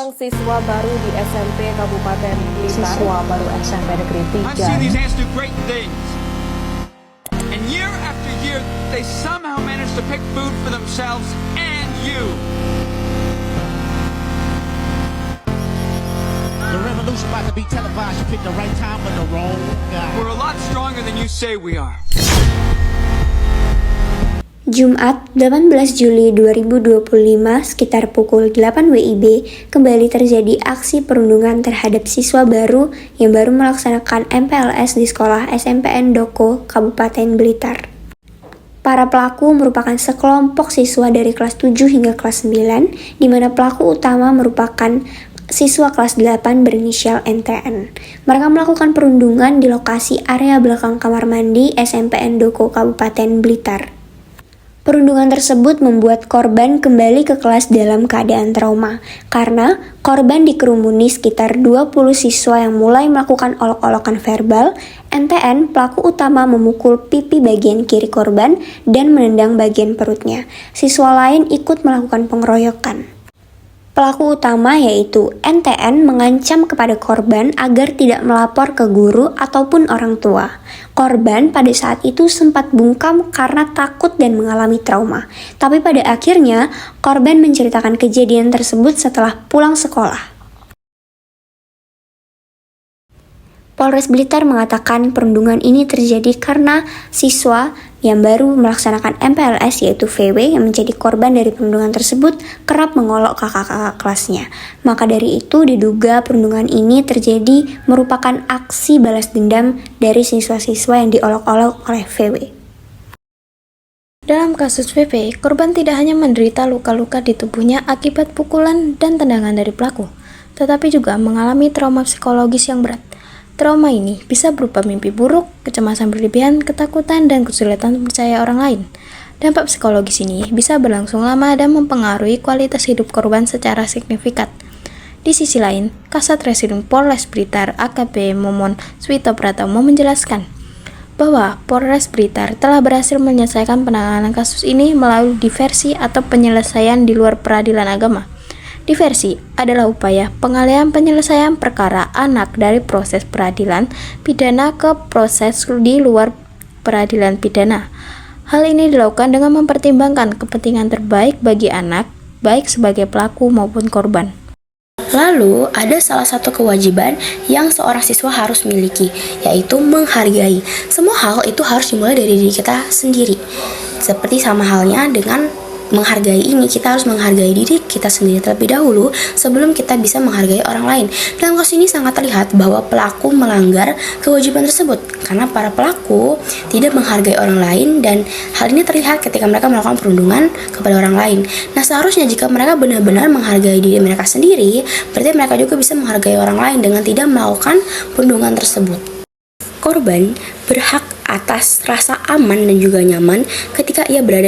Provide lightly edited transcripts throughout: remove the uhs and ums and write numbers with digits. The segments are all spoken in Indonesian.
seorang siswa baru di SMP Kabupaten Blitar. Siswa baru SMP Negeri I've seen 3 these ants do great things. And year after year, they somehow manage to pick food for themselves and you. The revolution about to be televised. You picked the right time but the wrong guy. We're a lot stronger than you say we are. Jumat 18 Juli 2025 sekitar pukul 8 WIB kembali terjadi aksi perundungan terhadap siswa baru yang baru melaksanakan MPLS di sekolah SMPN Doko, Kabupaten Blitar. Para pelaku merupakan sekelompok siswa dari kelas 7 hingga kelas 9, di mana pelaku utama merupakan siswa kelas 8 berinisial NTN. Mereka melakukan perundungan di lokasi area belakang kamar mandi SMPN Doko, Kabupaten Blitar. Perundungan tersebut membuat korban kembali ke kelas dalam keadaan trauma, karena korban dikerumuni sekitar 20 siswa yang mulai melakukan olok-olokan verbal. NTN, pelaku utama, memukul pipi bagian kiri korban dan menendang bagian perutnya. Siswa lain ikut melakukan pengeroyokan. Pelaku utama yaitu NTN mengancam kepada korban agar tidak melapor ke guru ataupun orang tua. Korban pada saat itu sempat bungkam karena takut dan mengalami trauma. Tapi pada akhirnya, korban menceritakan kejadian tersebut setelah pulang sekolah. Polres Blitar mengatakan perundungan ini terjadi karena siswa yang baru melaksanakan MPLS yaitu VW yang menjadi korban dari perundungan tersebut kerap mengolok kakak-kakak kelasnya. Maka dari itu diduga perundungan ini terjadi merupakan aksi balas dendam dari siswa-siswa yang diolok-olok oleh VW. Dalam kasus VW, korban tidak hanya menderita luka-luka di tubuhnya akibat pukulan dan tendangan dari pelaku, tetapi juga mengalami trauma psikologis yang berat. Trauma ini bisa berupa mimpi buruk, kecemasan berlebihan, ketakutan, dan kesulitan percaya orang lain. Dampak psikologis ini bisa berlangsung lama dan mempengaruhi kualitas hidup korban secara signifikan. Di sisi lain, Kasat Reskrim Polres Blitar AKP Momon Swito Pratomo menjelaskan bahwa Polres Blitar telah berhasil menyelesaikan penanganan kasus ini melalui diversi atau penyelesaian di luar peradilan agama. Diversi adalah upaya pengalihan penyelesaian perkara anak dari proses peradilan pidana ke proses di luar peradilan pidana. Hal ini dilakukan dengan mempertimbangkan kepentingan terbaik bagi anak, baik sebagai pelaku maupun korban. Lalu, ada salah satu kewajiban yang seorang siswa harus miliki, yaitu menghargai. Semua hal itu harus dimulai dari diri kita sendiri. Seperti sama halnya dengan menghargai ini, kita harus menghargai diri kita sendiri terlebih dahulu sebelum kita bisa menghargai orang lain. Dalam kasus ini sangat terlihat bahwa pelaku melanggar kewajiban tersebut karena para pelaku tidak menghargai orang lain, dan hal ini terlihat ketika mereka melakukan perundungan kepada orang lain. Nah, seharusnya jika mereka benar-benar menghargai diri mereka sendiri, berarti mereka juga bisa menghargai orang lain dengan tidak melakukan perundungan tersebut. Korban berhak atas rasa aman dan juga nyaman ketika ia berada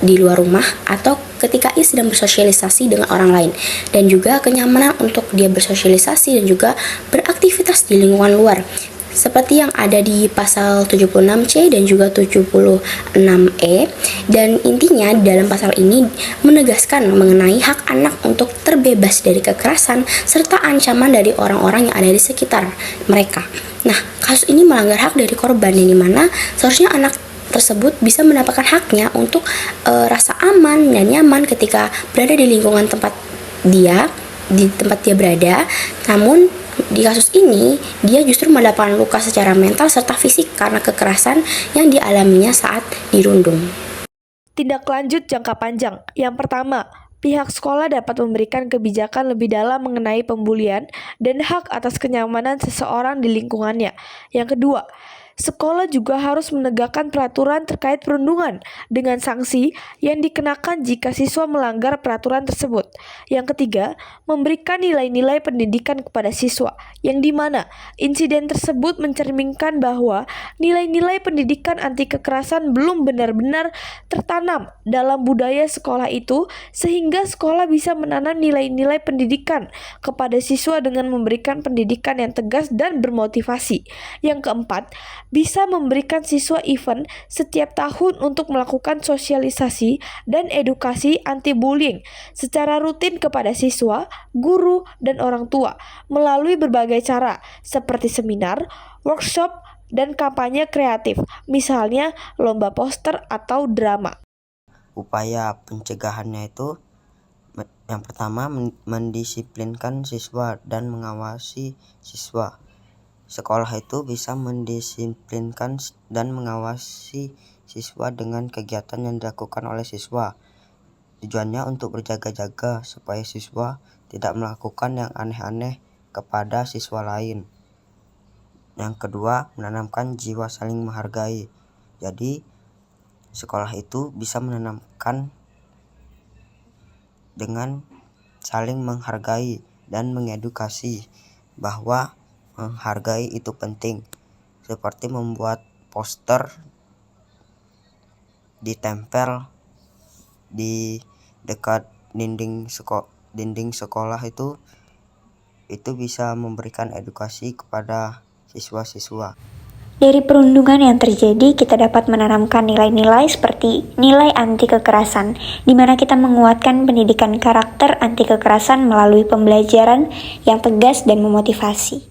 di luar rumah atau ketika ia sedang bersosialisasi dengan orang lain, dan juga kenyamanan untuk dia bersosialisasi dan juga beraktivitas di lingkungan luar seperti yang ada di pasal 76C dan juga 76E. Dan intinya dalam pasal ini menegaskan mengenai hak anak untuk terbebas dari kekerasan serta ancaman dari orang-orang yang ada di sekitar mereka. Nah, kasus ini melanggar hak dari korban, yang dimana seharusnya anak tersebut bisa mendapatkan haknya untuk rasa aman dan nyaman ketika berada di lingkungan tempat dia berada. Namun di kasus ini, dia justru mendapatkan luka secara mental serta fisik karena kekerasan yang dialaminya saat dirundung. Tindak lanjut jangka panjang. Yang pertama, pihak sekolah dapat memberikan kebijakan lebih dalam mengenai pembulian dan hak atas kenyamanan seseorang di lingkungannya. Yang kedua, sekolah juga harus menegakkan peraturan terkait perundungan dengan sanksi yang dikenakan jika siswa melanggar peraturan tersebut. Yang ketiga, memberikan nilai-nilai pendidikan kepada siswa, yang dimana insiden tersebut mencerminkan bahwa nilai-nilai pendidikan anti kekerasan belum benar-benar tertanam dalam budaya sekolah itu, sehingga sekolah bisa menanam nilai-nilai pendidikan kepada siswa dengan memberikan pendidikan yang tegas dan bermotivasi. Yang keempat, bisa memberikan siswa event setiap tahun untuk melakukan sosialisasi dan edukasi anti-bullying secara rutin kepada siswa, guru, dan orang tua melalui berbagai cara seperti seminar, workshop, dan kampanye kreatif, misalnya lomba poster atau drama. Upaya pencegahannya itu yang pertama mendisiplinkan siswa dan mengawasi siswa. Sekolah itu bisa mendisiplinkan dan mengawasi siswa dengan kegiatan yang dilakukan oleh siswa. Tujuannya untuk berjaga-jaga supaya siswa tidak melakukan yang aneh-aneh kepada siswa lain. Yang kedua, menanamkan jiwa saling menghargai. Jadi, sekolah itu bisa menanamkan dengan saling menghargai dan mengedukasi bahwa menghargai itu penting, seperti membuat poster ditempel di dekat dinding sekolah itu bisa memberikan edukasi kepada siswa-siswa. Dari perundungan yang terjadi, kita dapat menanamkan nilai-nilai seperti nilai anti kekerasan, di mana kita menguatkan pendidikan karakter anti kekerasan melalui pembelajaran yang tegas dan memotivasi.